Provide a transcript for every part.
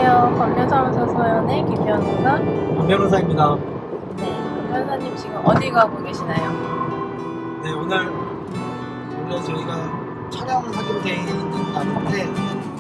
안녕하세요. 법률사무소 소연의 김 변호사. 안 변호사입니다. 네, 김 변호사님 지금 어디 가고 계시나요? 네, 오늘 원래 저희가 촬영하기로 돼 있는 날인데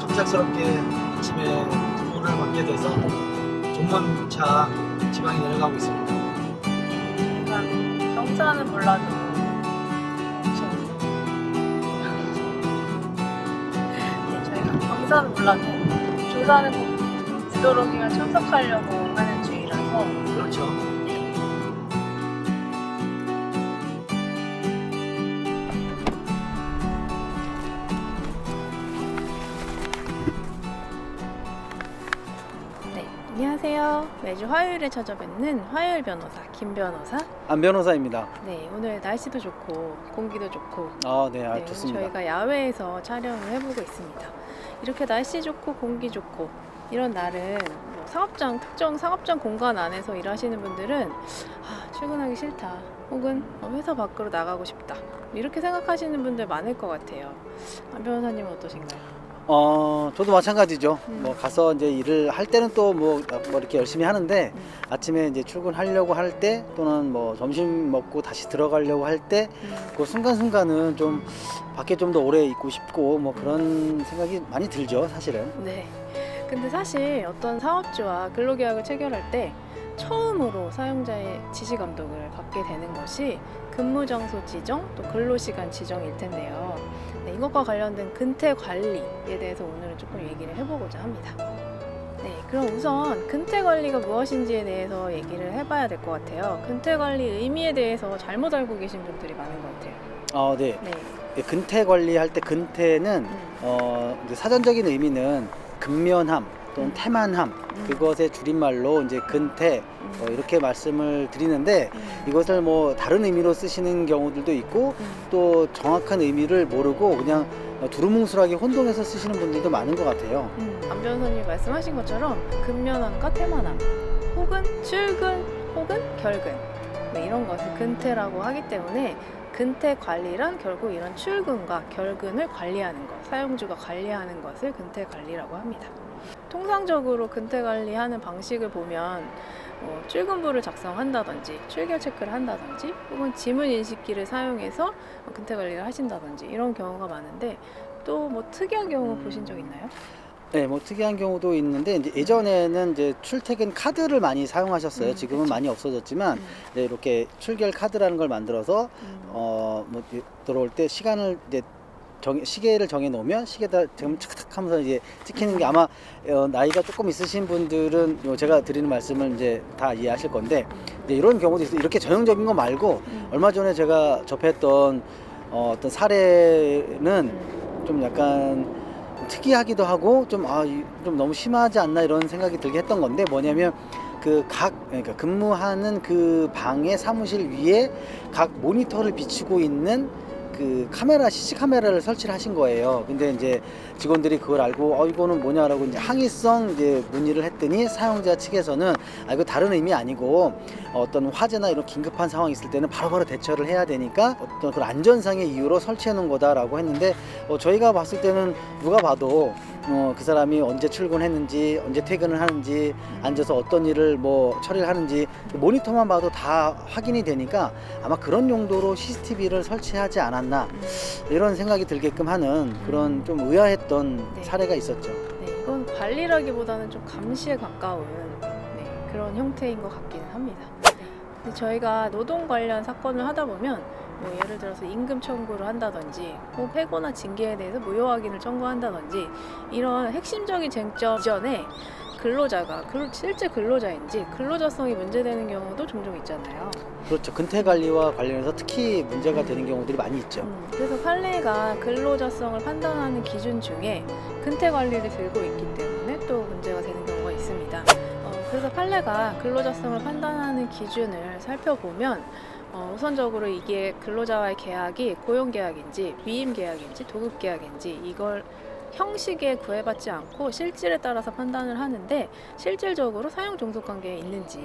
갑작스럽게 아침에 부모를 받게 돼서 종문차 지방에 내려가고 있습니다. 저희가 경차는 몰라도 네, 저희가 경차는 몰라도 조사는 꼭 되도록이면 참석하려고 하는 중이라서 그렇죠. 네, 안녕하세요. 매주 화요일에 찾아뵙는 화요일 변호사 김 변호사. 안 변호사입니다. 네, 오늘 날씨도 좋고 공기도 좋고 네, 네, 좋습니다. 저희가 야외에서 촬영을 해보고 있습니다. 이렇게 날씨 좋고 공기 좋고 이런 날은 뭐 특정 사업장 공간 안에서 일하시는 분들은 출근하기 싫다 혹은 회사 밖으로 나가고 싶다 이렇게 생각하시는 분들 많을 것 같아요. 안 변호사님은 어떠신가요? 저도 마찬가지죠. 음. 가서 이제 일을 할 때는 또 뭐 이렇게 열심히 하는데 아침에 이제 출근하려고 할 때 또는 뭐 점심 먹고 다시 들어가려고 할 때 그 순간순간은 좀 밖에 좀 더 오래 있고 싶고 뭐 그런 생각이 많이 들죠, 사실은. 네. 근데 사실 어떤 사업주와 근로계약을 체결할 때 처음으로 사용자의 지시 감독을 받게 되는 것이 근무 장소 지정 또 근로시간 지정일 텐데요. 네, 이것과 관련된 근태 관리에 대해서 오늘은 조금 얘기를 해보고자 합니다. 네, 그럼 우선 근태 관리가 무엇인지에 대해서 얘기를 해봐야 될 것 같아요. 근태 관리 의미에 대해서 잘못 알고 계신 분들이 많은 것 같아요. 네. 네. 근태 관리할 때 근태는 이제 사전적인 의미는 근면함 또는 태만함 그것의 줄임말로 이제 근태 이렇게 말씀을 드리는데 이것을 뭐 다른 의미로 쓰시는 경우들도 있고 또 정확한 의미를 모르고 그냥 두루뭉술하게 혼동해서 쓰시는 분들도 많은 것 같아요. 안 변호사님이 말씀하신 것처럼 근면함과 태만함 혹은 출근 혹은 결근 이런 것을 근태라고 하기 때문에 근태 관리란 결국 이런 출근과 결근을 관리하는 것, 사용주가 관리하는 것을 근태 관리라고 합니다. 통상적으로 근태 관리하는 방식을 보면 출근부를 작성한다든지 출결 체크를 한다든지 혹은 지문 인식기를 사용해서 근태 관리를 하신다든지 이런 경우가 많은데 또 뭐 특이한 경우 보신 적 있나요? 네, 뭐 특이한 경우도 있는데 이제 예전에는 이제 출퇴근 카드를 많이 사용하셨어요. 지금은 그쵸. 많이 없어졌지만 네, 이렇게 출결 카드라는 걸 만들어서 뭐 들어올 때 시간을 이제 시계를 정해 놓으면 시계다 지금 착착 하면서 이제 찍히는 게 아마 나이가 조금 있으신 분들은 제가 드리는 말씀을 이제 다 이해하실 건데 이제 이런 경우도 있어요. 이렇게 전형적인 거 말고 얼마 전에 제가 접했던 어떤 사례는 좀 약간 특이하기도 하고 좀 너무 심하지 않나 이런 생각이 들게 했던 건데 뭐냐면 그러니까 근무하는 그 방의 사무실 위에 각 모니터를 비추고 있는 그 CC 카메라를 설치를 하신 거예요. 근데 이제 직원들이 그걸 알고 이거는 뭐냐라고 이제 항의성 이제 문의를 했더니 사용자 측에서는 이거 다른 의미 아니고 어떤 화재나 이런 긴급한 상황이 있을 때는 바로바로 대처를 해야 되니까 어떤 그런 안전상의 이유로 설치해 놓은 거다라고 했는데 저희가 봤을 때는 누가 봐도 그 사람이 언제 출근했는지 언제 퇴근을 하는지 앉아서 어떤 일을 뭐 처리를 하는지 모니터만 봐도 다 확인이 되니까 아마 그런 용도로 CCTV를 설치하지 않았나 이런 생각이 들게끔 하는 그런 좀 의아했던 네. 사례가 있었죠. 네, 이건 관리라기보다는 좀 감시에 가까운 그런 형태인 것 같기는 합니다. 근데 저희가 노동 관련 사건을 하다 보면 뭐 예를 들어서 임금 청구를 한다든지 혹 해고나 징계에 대해서 무효 확인을 청구한다든지 이런 핵심적인 쟁점 이전에 근로자가 실제 근로자인지 근로자성이 문제되는 경우도 종종 있잖아요. 그렇죠. 근태 관리와 관련해서 특히 문제가 되는 경우들이 많이 있죠. 그래서 판례가 근로자성을 판단하는 기준 중에 근태 관리를 들고 있기 때문에 또 문제가 되는 경우가 있습니다. 그래서 판례가 근로자성을 판단하는 기준을 살펴보면 우선적으로 이게 근로자와의 계약이 고용계약인지 위임계약인지 도급계약인지 이걸 형식에 구애받지 않고 실질에 따라서 판단을 하는데 실질적으로 사용 종속 관계에 있는지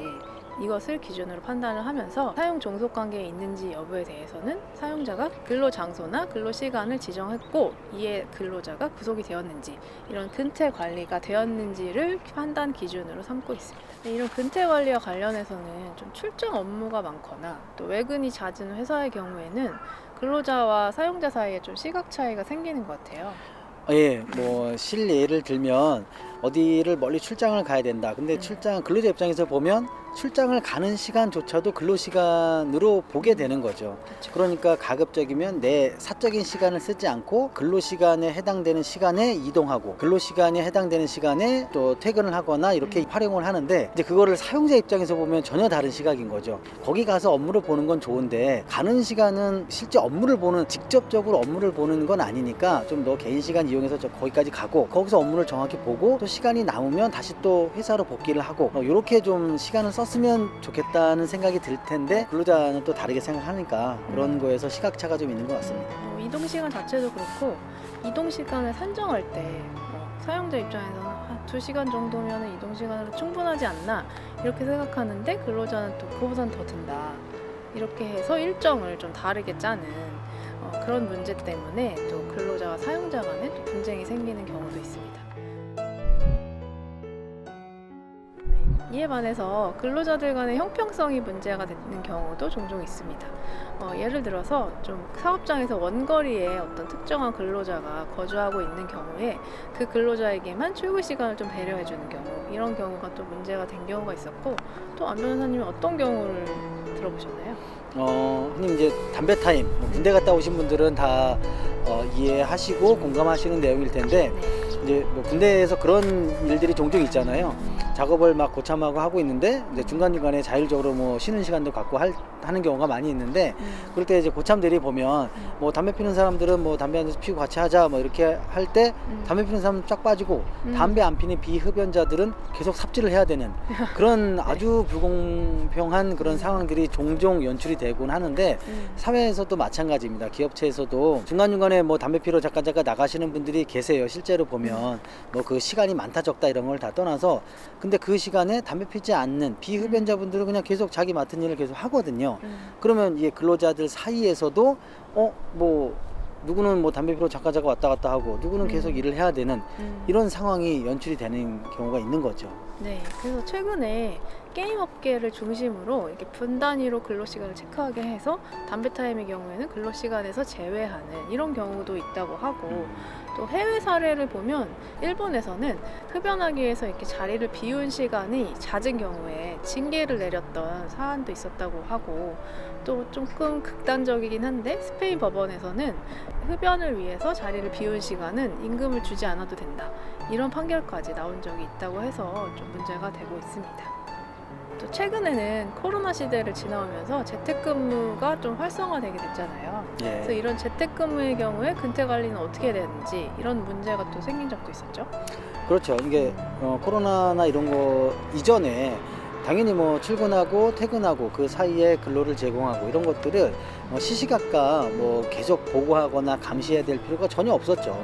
이것을 기준으로 판단을 하면서 사용 종속 관계에 있는지 여부에 대해서는 사용자가 근로 장소나 근로 시간을 지정했고 이에 근로자가 구속이 되었는지 이런 근태 관리가 되었는지를 판단 기준으로 삼고 있습니다. 이런 근태 관리와 관련해서는 좀 출장 업무가 많거나 또 외근이 잦은 회사의 경우에는 근로자와 사용자 사이에 좀 시각 차이가 생기는 것 같아요. 예, 뭐 실예를 들면 어디를 멀리 출장을 가야 된다. 근데 출장 근로자 입장에서 보면 출장을 가는 시간조차도 근로 시간으로 보게 되는 거죠. 그렇죠. 그러니까 가급적이면 내 사적인 시간을 쓰지 않고 근로 시간에 해당되는 시간에 이동하고 근로 시간에 해당되는 시간에 또 퇴근을 하거나 이렇게 활용을 하는데 이제 그거를 사용자 입장에서 보면 전혀 다른 시각인 거죠. 거기 가서 업무를 보는 건 좋은데 가는 시간은 실제 업무를 보는 직접적으로 업무를 보는 건 아니니까 좀 너 개인 시간 이용해서 거기까지 가고 거기서 업무를 정확히 보고 또 시간이 남으면 다시 또 회사로 복귀를 하고 이렇게 좀 시간을 썼으면 좋겠다는 생각이 들 텐데 근로자는 또 다르게 생각하니까 그런 거에서 시각차가 좀 있는 것 같습니다. 이동 시간 자체도 그렇고 이동 시간을 산정할 때 사용자 입장에서는 한 2시간 정도면 이동 시간으로 충분하지 않나 이렇게 생각하는데 근로자는 또 그거보다는 더 든다 이렇게 해서 일정을 좀 다르게 짜는 그런 문제 때문에 또 근로자와 사용자 간에 또 분쟁이 생기는 경우도 있습니다. 이에 반해서 근로자들 간의 형평성이 문제가 되는 경우도 종종 있습니다. 예를 들어서 좀 사업장에서 원거리에 어떤 특정한 근로자가 거주하고 있는 경우에 그 근로자에게만 출근 시간을 좀 배려해주는 경우 이런 경우가 또 문제가 된 경우가 있었고 또 안 변호사님은 어떤 경우를 들어보셨나요? 흔히 이제 담배 타임 군대 갔다 오신 분들은 다 이해하시고 공감하시는 내용일 텐데 이제 뭐 군대에서 그런 일들이 종종 있잖아요. 작업을 막 고참하고 하고 있는데 이제 중간중간에 자율적으로 뭐 쉬는 시간도 갖고 하는 경우가 많이 있는데 그럴 때 이제 고참들이 보면 뭐 담배 피는 사람들은 뭐 담배 한 대 피우고 같이 하자 뭐 이렇게 할 때 담배 피는 사람은 쫙 빠지고 담배 안 피는 비흡연자들은 계속 삽질을 해야 되는 그런 아주 불공평한 그런 상황들이 종종 연출이 되곤 하는데 사회에서도 마찬가지입니다. 기업체에서도 중간중간에 뭐 담배 피러 잠깐 나가시는 분들이 계세요. 실제로 보면 뭐 그 시간이 많다 적다 이런 걸 다 떠나서 근데 그 시간에 담배 피지 않는 비흡연자분들은 그냥 계속 자기 맡은 일을 계속 하거든요. 그러면 이 근로자들 사이에서도 뭐 누구는 뭐 담배 피러 잠깐 왔다 갔다 하고 누구는 계속 일을 해야 되는 이런 상황이 연출이 되는 경우가 있는 거죠. 네, 그래서 최근에 게임 업계를 중심으로 이렇게 분 단위로 근로 시간을 체크하게 해서 담배 타임의 경우에는 근로 시간에서 제외하는 이런 경우도 있다고 하고 또 해외 사례를 보면 일본에서는 흡연하기 위해서 이렇게 자리를 비운 시간이 잦은 경우에 징계를 내렸던 사안도 있었다고 하고 또 조금 극단적이긴 한데 스페인 법원에서는 흡연을 위해서 자리를 비운 시간은 임금을 주지 않아도 된다 이런 판결까지 나온 적이 있다고 해서 좀 문제가 되고 있습니다. 또 최근에는 코로나 시대를 지나오면서 재택근무가 좀 활성화되게 됐잖아요. 예. 그래서 이런 재택근무의 경우에 근태 관리는 어떻게 되는지 이런 문제가 또 생긴 적도 있었죠. 그렇죠. 이게 코로나나 이런 거 이전에 당연히 뭐 출근하고 퇴근하고 그 사이에 근로를 제공하고 이런 것들을 시시각각 뭐 계속 보고하거나 감시해야 될 필요가 전혀 없었죠.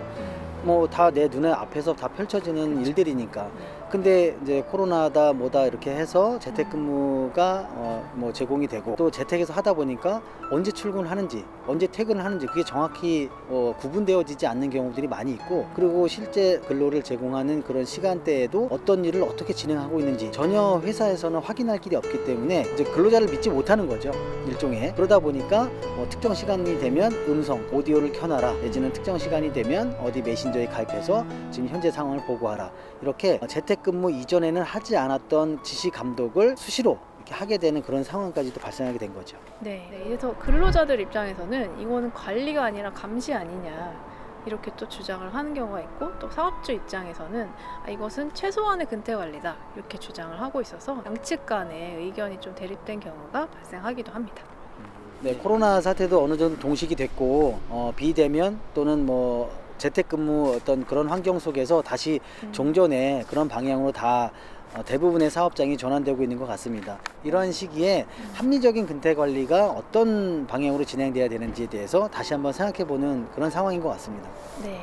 뭐 다 내 눈에 앞에서 다 펼쳐지는 일들이니까. 근데 이제 코로나다 뭐다 이렇게 해서 재택근무가 뭐 제공이 되고 또 재택에서 하다 보니까 언제 출근하는지 언제 퇴근을 하는지 그게 정확히 구분되어지지 않는 경우들이 많이 있고 그리고 실제 근로를 제공하는 그런 시간대에도 어떤 일을 어떻게 진행하고 있는지 전혀 회사에서는 확인할 길이 없기 때문에 이제 근로자를 믿지 못하는 거죠. 일종의. 그러다 보니까 특정 시간이 되면 음성 오디오를 켜놔라 내지는 특정 시간이 되면 어디 메신저에 가입해서 지금 현재 상황을 보고하라 이렇게 재택근무 이전에는 하지 않았던 지시 감독을 수시로 이렇게 하게 되는 그런 상황까지도 발생하게 된 거죠. 네, 그래서 근로자들 입장에서는 이거는 관리가 아니라 감시 아니냐 이렇게 또 주장을 하는 경우가 있고 또 사업주 입장에서는 이것은 최소한의 근태 관리다 이렇게 주장을 하고 있어서 양측 간의 의견이 좀 대립된 경우가 발생하기도 합니다. 네, 코로나 사태도 어느 정도 동식이 됐고 비대면 또는 뭐 재택근무 어떤 그런 환경 속에서 다시 종전의 그런 방향으로 다 대부분의 사업장이 전환되고 있는 것 같습니다. 이러한 시기에 합리적인 근태 관리가 어떤 방향으로 진행돼야 되는지에 대해서 다시 한번 생각해보는 그런 상황인 것 같습니다. 네.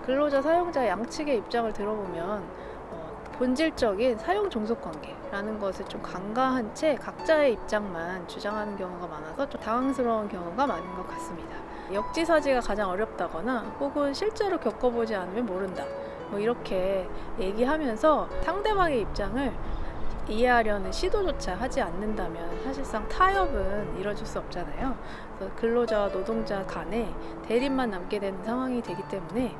근로자 사용자 양측의 입장을 들어보면 본질적인 사용 종속 관계라는 것을 좀 간과한 채 각자의 입장만 주장하는 경우가 많아서 좀 당황스러운 경우가 많은 것 같습니다. 역지사지가 가장 어렵다거나 혹은 실제로 겪어보지 않으면 모른다. 뭐 이렇게 얘기하면서 상대방의 입장을 이해하려는 시도조차 하지 않는다면 사실상 타협은 이뤄질 수 없잖아요. 그래서 근로자와 노동자 간에 대립만 남게 되는 상황이 되기 때문에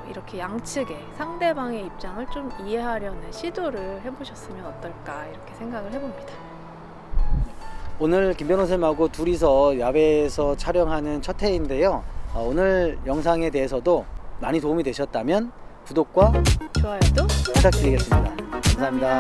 이렇게 양측의 상대방의 입장을 좀 이해하려는 시도를 해보셨으면 어떨까 이렇게 생각을 해봅니다. 오늘 김 변호사님하고 둘이서 야외에서 촬영하는 첫 회인데요. 오늘 영상에 대해서도 많이 도움이 되셨다면 구독과 좋아요도 부탁드리겠습니다. 감사합니다.